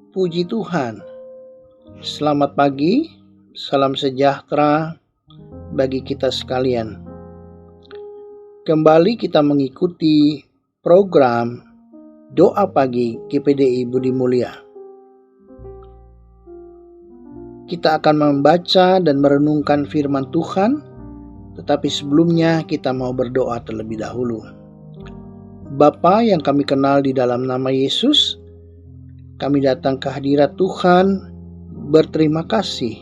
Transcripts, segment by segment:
Puji Tuhan. Selamat pagi, salam sejahtera bagi kita sekalian. Kembali kita mengikuti program Doa Pagi GPDI Budi Mulia. Kita akan membaca dan merenungkan firman Tuhan, tetapi sebelumnya kita mau berdoa terlebih dahulu. Bapa yang kami kenal di dalam nama Yesus, kami datang ke hadirat Tuhan, berterima kasih,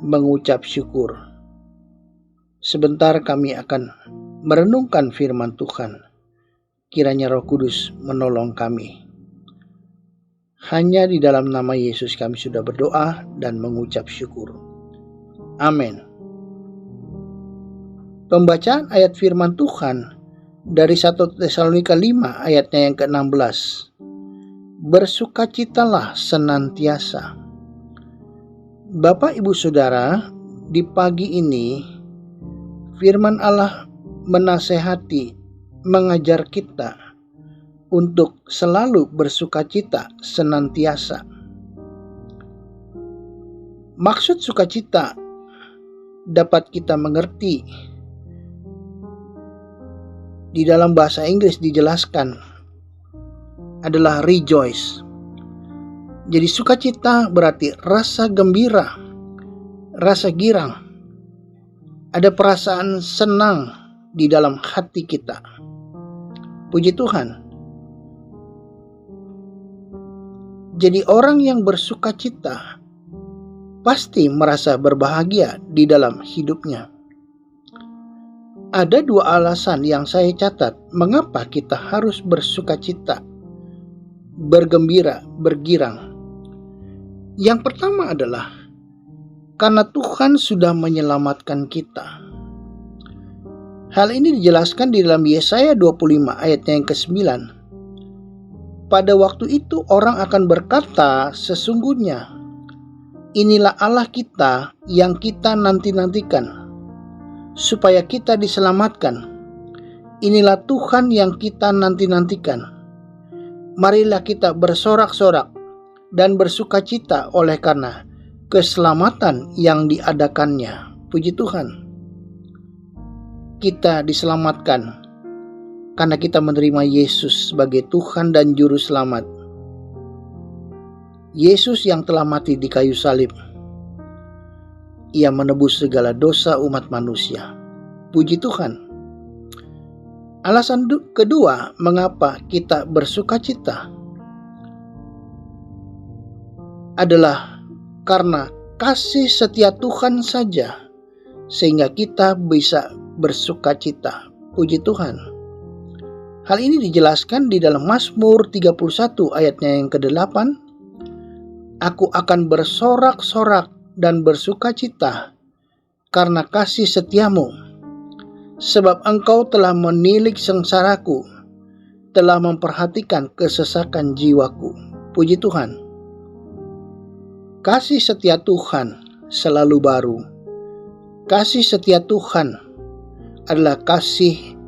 mengucap syukur. Sebentar kami akan merenungkan firman Tuhan. Kiranya Roh Kudus menolong kami. Hanya di dalam nama Yesus kami sudah berdoa dan mengucap syukur. Amin. Pembacaan ayat firman Tuhan dari 1 Tesalonika 5 ayatnya yang ke-16. Bersukacitalah senantiasa. Bapak Ibu Saudara, di pagi ini firman Allah menasehati, mengajar kita untuk selalu bersukacita senantiasa. Maksud sukacita dapat kita mengerti. Di dalam bahasa Inggris dijelaskan adalah rejoice. Jadi sukacita berarti rasa gembira, rasa girang. Ada perasaan senang di dalam hati kita. Puji Tuhan. Jadi orang yang bersukacita pasti merasa berbahagia di dalam hidupnya. Ada dua alasan yang saya catat mengapa kita harus bersukacita, bergembira, bergirang. Yang pertama adalah karena Tuhan sudah menyelamatkan kita. Hal ini dijelaskan di dalam Yesaya 25 ayatnya yang ke-9. Pada waktu itu orang akan berkata, sesungguhnya inilah Allah kita yang kita nanti-nantikan, supaya kita diselamatkan. Inilah Tuhan yang kita nanti-nantikan. Marilah kita bersorak-sorak dan bersukacita oleh karena keselamatan yang diadakannya. Puji Tuhan. Kita diselamatkan karena kita menerima Yesus sebagai Tuhan dan Juru Selamat. Yesus yang telah mati di kayu salib. Ia menebus segala dosa umat manusia. Puji Tuhan. Alasan kedua mengapa kita bersukacita adalah karena kasih setia Tuhan saja sehingga kita bisa bersukacita. Puji Tuhan. Hal ini dijelaskan di dalam Mazmur 31 ayatnya yang ke-8. Aku akan bersorak-sorak dan bersukacita karena kasih setiamu. Sebab engkau telah menilik sengsaraku, telah memperhatikan kesesakan jiwaku. Puji Tuhan. Kasih setia Tuhan selalu baru. Kasih setia Tuhan adalah kasih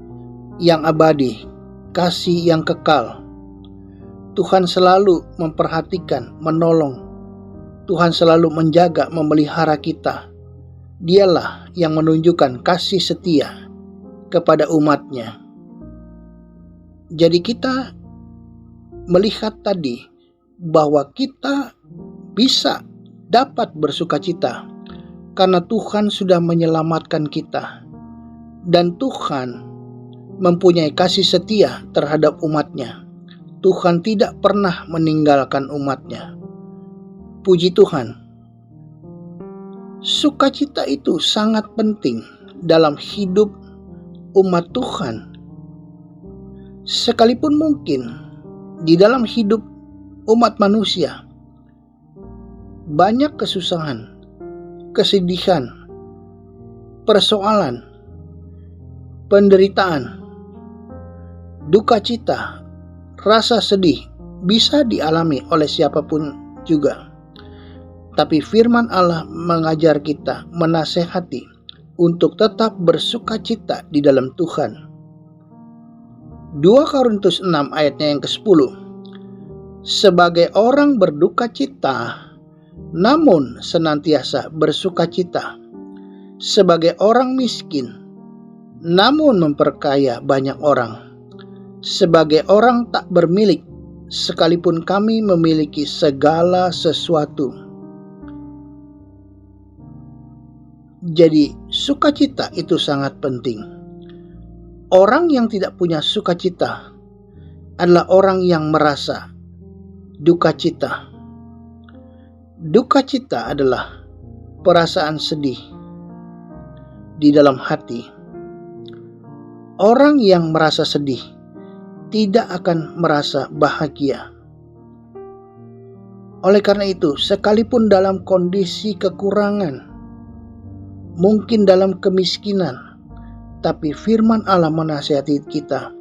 yang abadi, kasih yang kekal. Tuhan selalu memperhatikan, menolong. Tuhan selalu menjaga, memelihara kita. Dialah yang menunjukkan kasih setia kepada umatnya. Jadi kita melihat tadi bahwa kita bisa dapat bersukacita karena Tuhan sudah menyelamatkan kita. Dan Tuhan mempunyai kasih setia terhadap umatnya. Tuhan tidak pernah meninggalkan umatnya. Puji Tuhan. Sukacita itu sangat penting dalam hidup umat Tuhan. Sekalipun mungkin di dalam hidup umat manusia banyak kesusahan, kesedihan, persoalan, penderitaan, duka cita, rasa sedih bisa dialami oleh siapapun juga. Tapi firman Allah mengajar kita, menasehati untuk tetap bersukacita di dalam Tuhan. 2 Korintus 6 ayatnya yang ke-10. sebagai orang berduka cita, namun senantiasa bersuka cita, sebagai orang miskin, namun memperkaya banyak orang, sebagai orang tak bermilik, sekalipun kami memiliki segala sesuatu. Jadi, sukacita itu sangat penting. Orang yang tidak punya sukacita adalah orang yang merasa duka cita. Duka cita adalah perasaan sedih di dalam hati. Orang yang merasa sedih tidak akan merasa bahagia. Oleh karena itu, sekalipun dalam kondisi kekurangan, mungkin dalam kemiskinan, tapi firman Allah menasihati kita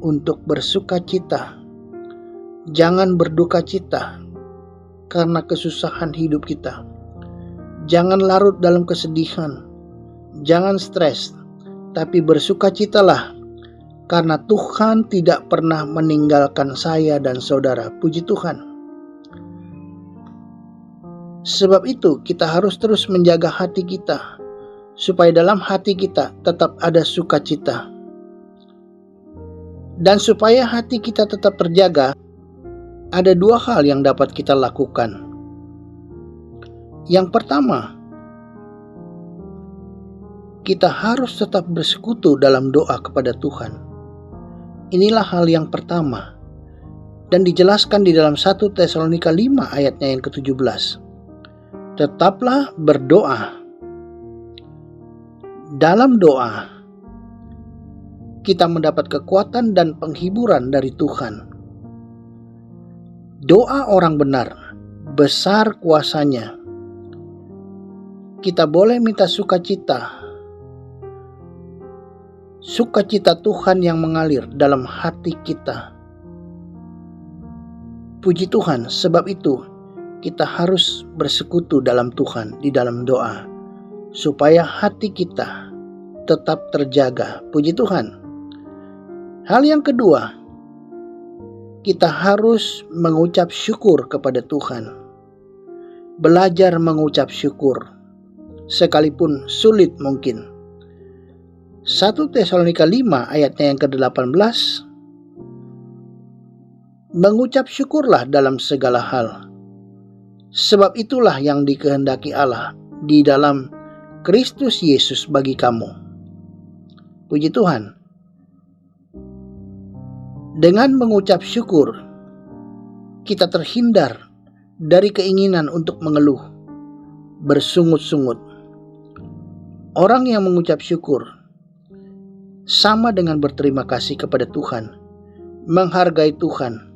untuk bersuka cita. Jangan berduka cita karena kesusahan hidup kita. Jangan larut dalam kesedihan. Jangan stres, tapi bersukacitalah karena Tuhan tidak pernah meninggalkan saya dan saudara. Puji Tuhan. Sebab itu kita harus terus menjaga hati kita, supaya dalam hati kita tetap ada sukacita. Dan supaya hati kita tetap terjaga, ada dua hal yang dapat kita lakukan. Yang pertama, kita harus tetap bersekutu dalam doa kepada Tuhan. Inilah hal yang pertama, dan dijelaskan di dalam 1 Tesalonika 5 ayatnya yang ke-17. Tetaplah berdoa. Dalam doa, kita mendapat kekuatan dan penghiburan dari Tuhan. Doa orang benar, besar kuasanya. Kita boleh minta sukacita. Sukacita Tuhan yang mengalir dalam hati kita. Puji Tuhan, sebab itu kita harus bersekutu dalam Tuhan di dalam doa, supaya hati kita tetap terjaga. Puji Tuhan. Hal yang kedua, kita harus mengucap syukur kepada Tuhan. Belajar mengucap syukur, sekalipun sulit mungkin. 1 Tesalonika 5 ayatnya yang ke-18, mengucap syukurlah dalam segala hal, sebab itulah yang dikehendaki Allah di dalam Kristus Yesus bagi kamu. Puji Tuhan. Dengan mengucap syukur, kita terhindar dari keinginan untuk mengeluh, bersungut-sungut. Orang yang mengucap syukur sama dengan berterima kasih kepada Tuhan, menghargai Tuhan,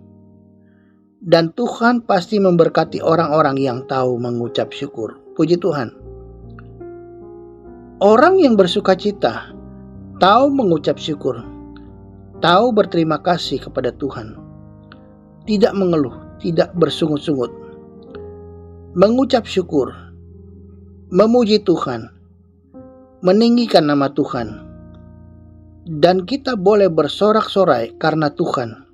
dan Tuhan pasti memberkati orang-orang yang tahu mengucap syukur. Puji Tuhan. Orang yang bersukacita tahu mengucap syukur, tahu berterima kasih kepada Tuhan, tidak mengeluh, tidak bersungut-sungut, mengucap syukur, memuji Tuhan, meninggikan nama Tuhan, dan kita boleh bersorak-sorai karena Tuhan,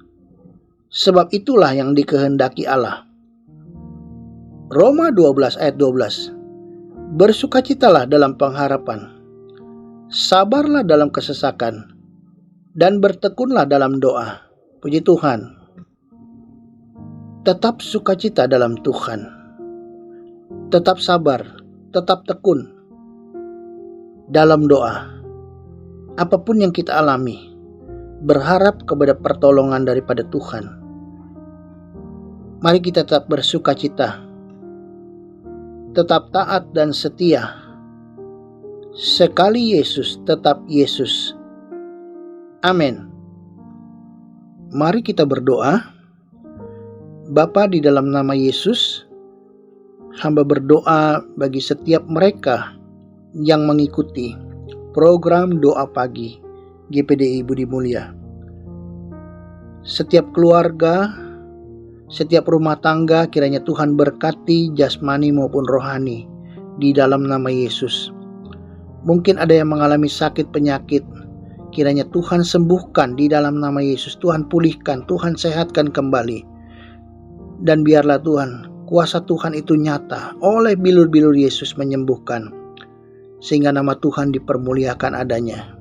sebab itulah yang dikehendaki Allah. Roma 12 ayat 12. Bersukacitalah dalam pengharapan, sabarlah dalam kesesakan, dan bertekunlah dalam doa. Puji Tuhan. Tetap sukacita dalam Tuhan. Tetap sabar, tetap tekun dalam doa. Apapun yang kita alami, berharap kepada pertolongan daripada Tuhan. Mari kita tetap bersukacita, tetap taat dan setia. Sekali Yesus, tetap Yesus. Amin. Mari kita berdoa. Bapa, di dalam nama Yesus, hamba berdoa bagi setiap mereka yang mengikuti program doa pagi GPDI Budi Mulia. Setiap keluarga, setiap rumah tangga, kiranya Tuhan berkati jasmani maupun rohani di dalam nama Yesus. Mungkin ada yang mengalami sakit penyakit, kiranya Tuhan sembuhkan di dalam nama Yesus. Tuhan pulihkan, Tuhan sehatkan kembali. Dan biarlah Tuhan, kuasa Tuhan itu nyata oleh bilur-bilur Yesus menyembuhkan, sehingga nama Tuhan dipermuliakan adanya.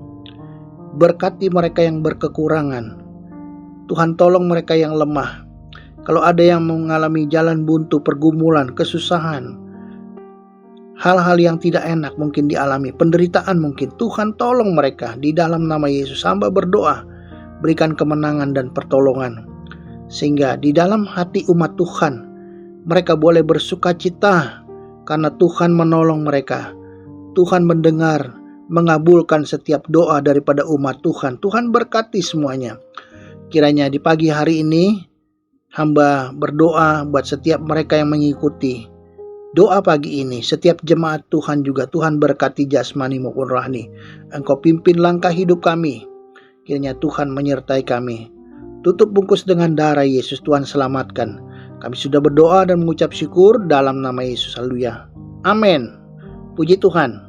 Berkati mereka yang berkekurangan. Tuhan tolong mereka yang lemah. Kalau ada yang mengalami jalan buntu, pergumulan, kesusahan, hal-hal yang tidak enak mungkin dialami, penderitaan mungkin, Tuhan tolong mereka di dalam nama Yesus. Hamba berdoa, berikan kemenangan dan pertolongan, sehingga di dalam hati umat Tuhan mereka boleh bersuka cita karena Tuhan menolong mereka. Tuhan mendengar, mengabulkan setiap doa daripada umat Tuhan. Tuhan berkati semuanya. Kiranya di pagi hari ini hamba berdoa buat setiap mereka yang mengikuti doa pagi ini, setiap jemaat Tuhan juga. Tuhan berkati jasmani maupun rohani. Engkau pimpin langkah hidup kami. Kiranya Tuhan menyertai kami. Tutup bungkus dengan darah Yesus, Tuhan selamatkan. Kami sudah berdoa dan mengucap syukur dalam nama Yesus. Haleluya. Amin. Puji Tuhan.